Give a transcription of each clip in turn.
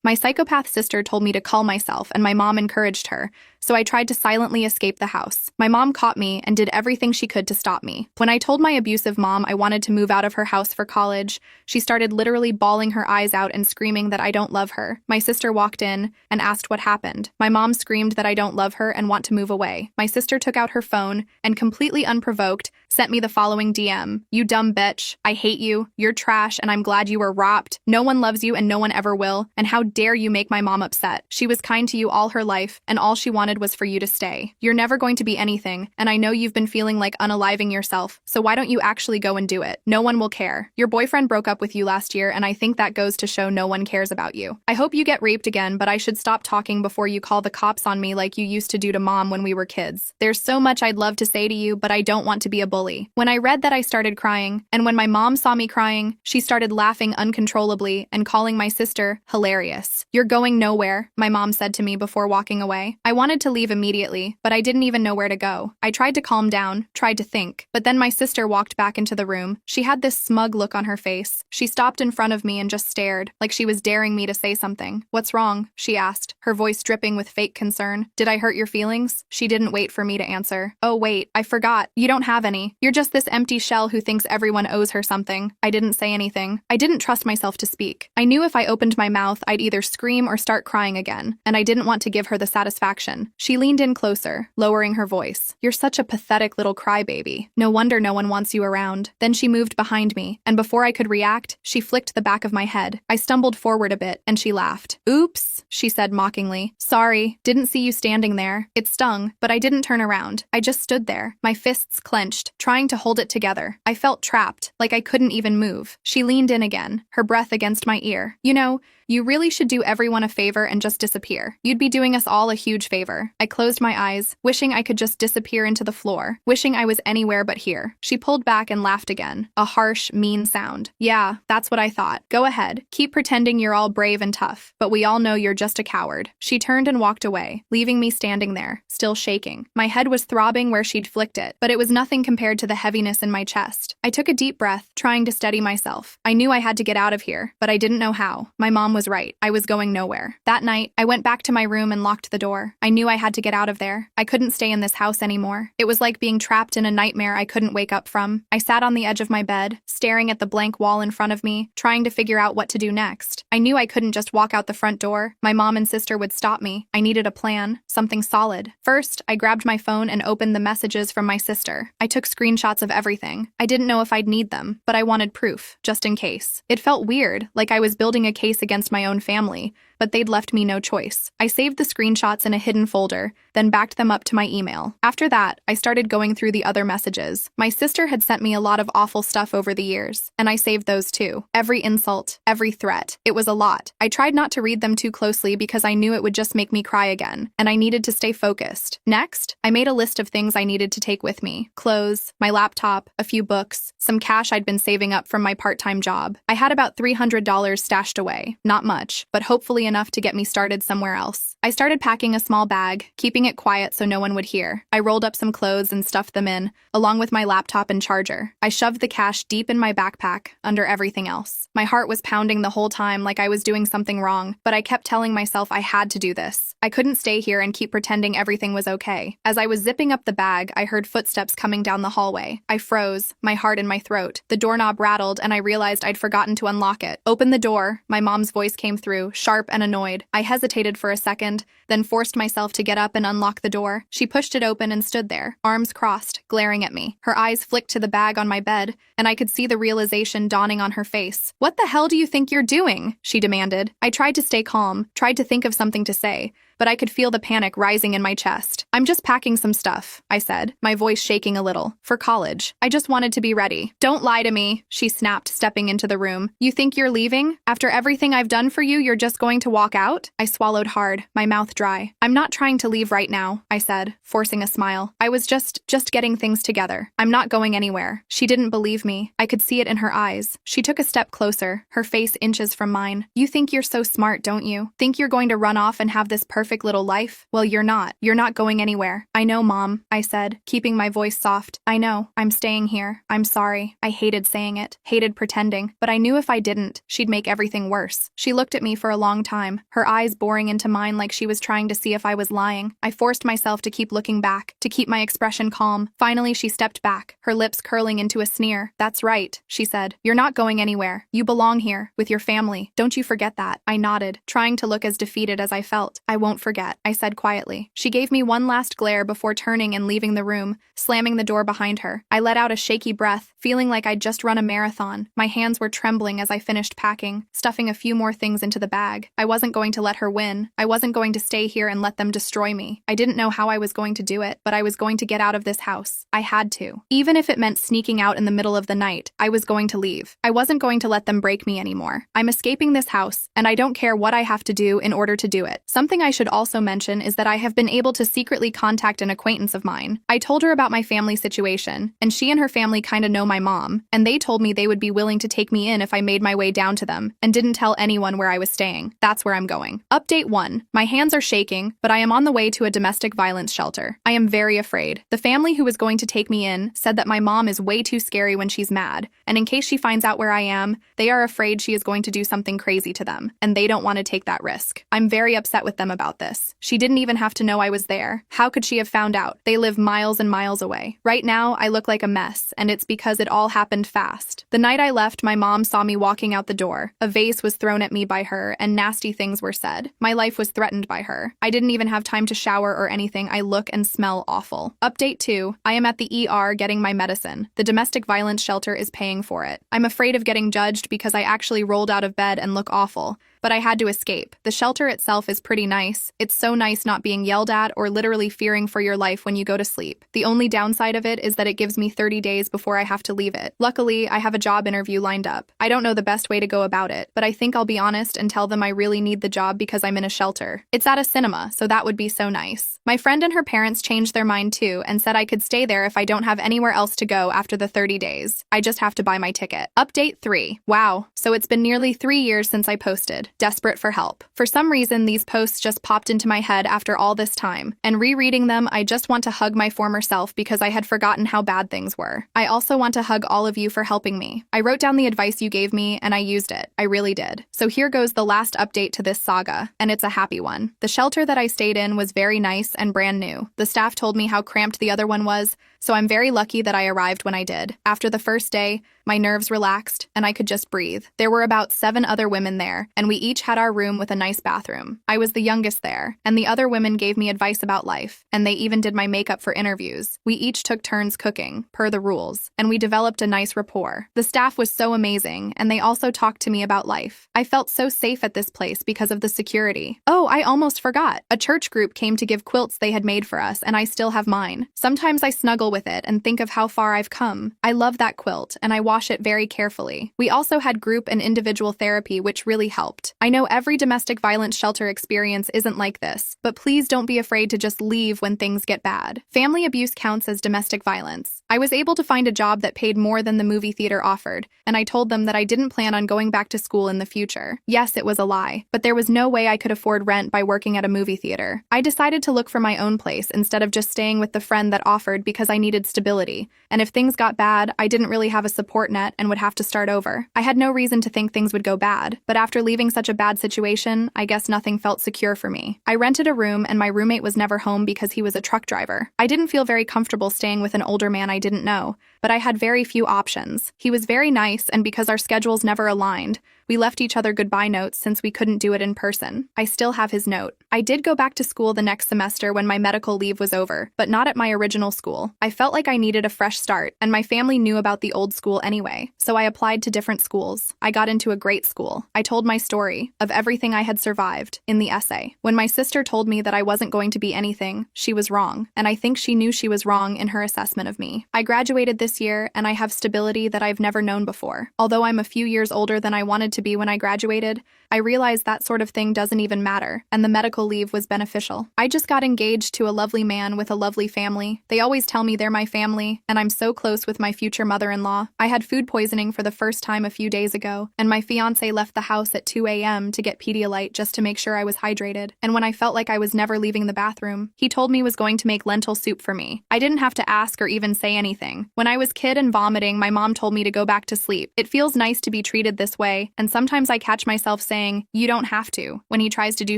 My psychopath sister told me to calm myself, and my mom encouraged her, so I tried to silently escape the house. My mom caught me and did everything she could to stop me. When I told my abusive mom I wanted to move out of her house for college, she started literally bawling her eyes out and screaming that I don't love her. My sister walked in and asked what happened. My mom screamed that I don't love her and want to move away. My sister took out her phone and, completely unprovoked, sent me the following DM. "You dumb bitch. I hate you. You're trash and I'm glad you were robbed. No one loves you and no one ever will. And how dare you make my mom upset? She was kind to you all her life and all she wanted was for you to stay. You're never going to be anything, and I know you've been feeling like unaliving yourself, so why don't you actually go and do it? No one will care. Your boyfriend broke up with you last year, and I think that goes to show no one cares about you. I hope you get raped again, but I should stop talking before you call the cops on me like you used to do to mom when we were kids. There's so much I'd love to say to you, but I don't want to be a bully." When I read that, I started crying, and when my mom saw me crying, she started laughing uncontrollably and calling my sister hilarious. "You're going nowhere," my mom said to me before walking away. I wanted to leave immediately, but I didn't even know where to go. I tried to calm down, tried to think, but then my sister walked back into the room. She had this smug look on her face. She stopped in front of me and just stared, like she was daring me to say something. "What's wrong?" she asked, her voice dripping with fake concern. "Did I hurt your feelings?" She didn't wait for me to answer. "Oh wait, I forgot. You don't have any. You're just this empty shell who thinks everyone owes her something." I didn't say anything. I didn't trust myself to speak. I knew if I opened my mouth, I'd either scream or start crying again, and I didn't want to give her the satisfaction. She leaned in closer, lowering her voice. "You're such a pathetic little crybaby. No wonder no one wants you around." Then she moved behind me, and before I could react, she flicked the back of my head. I stumbled forward a bit, and she laughed. "Oops," she said mockingly. "Sorry, didn't see you standing there." It stung, but I didn't turn around. I just stood there, my fists clenched, trying to hold it together. I felt trapped, like I couldn't even move. She leaned in again, her breath against my ear. "You know, you really should do everyone a favor and just disappear. You'd be doing us all a huge favor." I closed my eyes, wishing I could just disappear into the floor, wishing I was anywhere but here. She pulled back and laughed again, a harsh, mean sound. "Yeah, that's what I thought. Go ahead. Keep pretending you're all brave and tough, but we all know you're just a coward." She turned and walked away, leaving me standing there, still shaking. My head was throbbing where she'd flicked it, but it was nothing compared to the heaviness in my chest. I took a deep breath, trying to steady myself. I knew I had to get out of here, but I didn't know how. My mom was right. I was going nowhere. That night, I went back to my room and locked the door. I knew I had to get out of there. I couldn't stay in this house anymore. It was like being trapped in a nightmare I couldn't wake up from. I sat on the edge of my bed, staring at the blank wall in front of me, trying to figure out what to do next. I knew I couldn't just walk out the front door. My mom and sister would stop me. I needed a plan, something solid. First, I grabbed my phone and opened the messages from my sister. I took screenshots of everything. I didn't know if I'd need them, but I wanted proof, just in case. It felt weird, like I was building a case against my own family, but they'd left me no choice. I saved the screenshots in a hidden folder, then backed them up to my email. After that, I started going through the other messages. My sister had sent me a lot of awful stuff over the years, and I saved those too. Every insult, every threat. It was a lot. I tried not to read them too closely because I knew it would just make me cry again, and I needed to stay focused. Next, I made a list of things I needed to take with me. Clothes, my laptop, a few books, some cash I'd been saving up from my part-time job. I had about $300 stashed away. Not much, but hopefully enough to get me started somewhere else. I started packing a small bag, keeping it quiet so no one would hear. I rolled up some clothes and stuffed them in, along with my laptop and charger. I shoved the cash deep in my backpack, under everything else. My heart was pounding the whole time like I was doing something wrong, but I kept telling myself I had to do this. I couldn't stay here and keep pretending everything was okay. As I was zipping up the bag, I heard footsteps coming down the hallway. I froze, my heart in my throat. The doorknob rattled and I realized I'd forgotten to unlock it. "Open the door," my mom's voice came through, sharp and annoyed. I hesitated for a second, then forced myself to get up and unlock the door. She pushed it open and stood there, arms crossed, glaring at me. Her eyes flicked to the bag on my bed, and I could see the realization dawning on her face. "What the hell do you think you're doing?" she demanded. I tried to stay calm, tried to think of something to say, but I could feel the panic rising in my chest. "I'm just packing some stuff," I said, my voice shaking a little. "For college. I just wanted to be ready." "Don't lie to me," she snapped, stepping into the room. "You think you're leaving? After everything I've done for you, you're just going to walk out?" I swallowed hard, my mouth dry. "I'm not trying to leave right now," I said, forcing a smile. "I was just getting things together. I'm not going anywhere." She didn't believe me. I could see it in her eyes. She took a step closer, her face inches from mine. "You think you're so smart, don't you? Think you're going to run off and have this perfect perfect little life? Well, you're not. You're not going anywhere. I know, Mom, I said, keeping my voice soft. I know. I'm staying here. I'm sorry. I hated saying it, hated pretending, but I knew if I didn't, she'd make everything worse. She looked at me for a long time, her eyes boring into mine like she was trying to see if I was lying. I forced myself to keep looking back, to keep my expression calm. Finally, she stepped back, her lips curling into a sneer. That's right, she said. You're not going anywhere. You belong here, with your family. Don't you forget that. I nodded, trying to look as defeated as I felt. I won't forget, I said quietly. She gave me one last glare before turning and leaving the room, slamming the door behind her. I let out a shaky breath, feeling like I'd just run a marathon. My hands were trembling as I finished packing, stuffing a few more things into the bag. I wasn't going to let her win. I wasn't going to stay here and let them destroy me. I didn't know how I was going to do it, but I was going to get out of this house. I had to. Even if it meant sneaking out in the middle of the night, I was going to leave. I wasn't going to let them break me anymore. I'm escaping this house, and I don't care what I have to do in order to do it. Something I should also mention is that I have been able to secretly contact an acquaintance of mine. I told her about my family situation, and she and her family kinda know my mom, and they told me they would be willing to take me in if I made my way down to them, and didn't tell anyone where I was staying. That's where I'm going. Update 1. My hands are shaking, but I am on the way to a domestic violence shelter. I am very afraid. The family who was going to take me in said that my mom is way too scary when she's mad, and in case she finds out where I am, they are afraid she is going to do something crazy to them, and they don't want to take that risk. I'm very upset with them about this. She didn't even have to know I was there. How could she have found out? They live miles and miles away. Right now, I look like a mess, and it's because it all happened fast. The night I left, my mom saw me walking out the door. A vase was thrown at me by her, and nasty things were said. My life was threatened by her. I didn't even have time to shower or anything. I look and smell awful. Update 2. I am at the ER getting my medicine. The domestic violence shelter is paying for it. I'm afraid of getting judged because I actually rolled out of bed and look awful, but I had to escape. The shelter itself is pretty nice. It's so nice not being yelled at or literally fearing for your life when you go to sleep. The only downside of it is that it gives me 30 days before I have to leave it. Luckily, I have a job interview lined up. I don't know the best way to go about it, but I think I'll be honest and tell them I really need the job because I'm in a shelter. It's at a cinema, so that would be so nice. My friend and her parents changed their mind too and said I could stay there if I don't have anywhere else to go after the 30 days. I just have to buy my ticket. Update 3. Wow, so it's been nearly 3 years since I posted. Desperate for help. For some reason, these posts just popped into my head after all this time, and rereading them, I just want to hug my former self because I had forgotten how bad things were. I also want to hug all of you for helping me. I wrote down the advice you gave me, and I used it. I really did. So here goes the last update to this saga, and it's a happy one. The shelter that I stayed in was very nice and brand new. The staff told me how cramped the other one was, so I'm very lucky that I arrived when I did. After the first day, my nerves relaxed, and I could just breathe. There were about 7 other women there, and we each had our room with a nice bathroom. I was the youngest there, and the other women gave me advice about life, and they even did my makeup for interviews. We each took turns cooking, per the rules, and we developed a nice rapport. The staff was so amazing, and they also talked to me about life. I felt so safe at this place because of the security. Oh, I almost forgot. A church group came to give quilts they had made for us, and I still have mine. Sometimes I snuggle with it and think of how far I've come. I love that quilt, and I wash it very carefully. We also had group and individual therapy, which really helped. I know every domestic violence shelter experience isn't like this, but please don't be afraid to just leave when things get bad. Family abuse counts as domestic violence. I was able to find a job that paid more than the movie theater offered, and I told them that I didn't plan on going back to school in the future. Yes, it was a lie, but there was no way I could afford rent by working at a movie theater. I decided to look for my own place instead of just staying with the friend that offered because I needed stability, and if things got bad, I didn't really have a support net and would have to start over. I had no reason to think things would go bad, but after leaving such a bad situation, I guess nothing felt secure for me. I rented a room, and my roommate was never home because he was a truck driver. I didn't feel very comfortable staying with an older man I didn't know, but I had very few options. He was very nice, and because our schedules never aligned, we left each other goodbye notes since we couldn't do it in person. I still have his note. I did go back to school the next semester when my medical leave was over, but not at my original school. I felt like I needed a fresh start, and my family knew about the old school anyway, so I applied to different schools. I got into a great school. I told my story, of everything I had survived, in the essay. When my sister told me that I wasn't going to be anything, she was wrong, and I think she knew she was wrong in her assessment of me. I graduated this year, and I have stability that I've never known before. Although I'm a few years older than I wanted to be when I graduated, I realized that sort of thing doesn't even matter, and the medical leave was beneficial. I just got engaged to a lovely man with a lovely family. They always tell me they're my family, and I'm so close with my future mother-in-law. I had food poisoning for the first time a few days ago, and my fiancé left the house at 2 a.m. to get Pedialyte just to make sure I was hydrated. And when I felt like I was never leaving the bathroom, he told me he was going to make lentil soup for me. I didn't have to ask or even say anything. When I was kid and vomiting, my mom told me to go back to sleep. It feels nice to be treated this way, and sometimes I catch myself saying, "You don't have to," when he tries to do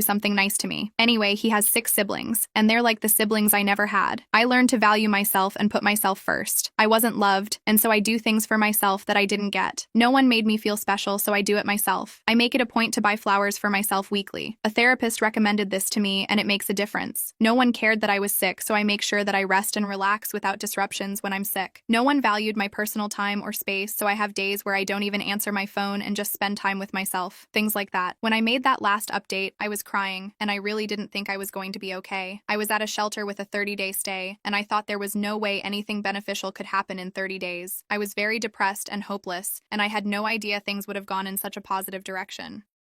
something nice to me. Anyway, he has 6 siblings, and they're like the siblings I never had. I learned to value myself and put myself first. I wasn't loved, and so I do things for myself that I didn't get. No one made me feel special, so I do it myself. I make it a point to buy flowers for myself weekly. A therapist recommended this to me, and it makes a difference. No one cared that I was sick, so I make sure that I rest and relax without disruptions when I'm sick. No one valued my personal time or space, so I have days where I don't even answer my phone and just spend time with myself. Things like that. When I made that last update, I was crying, and I really didn't think I was going to be okay. I was at a shelter with a 30-day stay, and I thought there was no way anything beneficial could happen in 30 days. I was very depressed and hopeless, and I had no idea things would have gone in such a positive direction.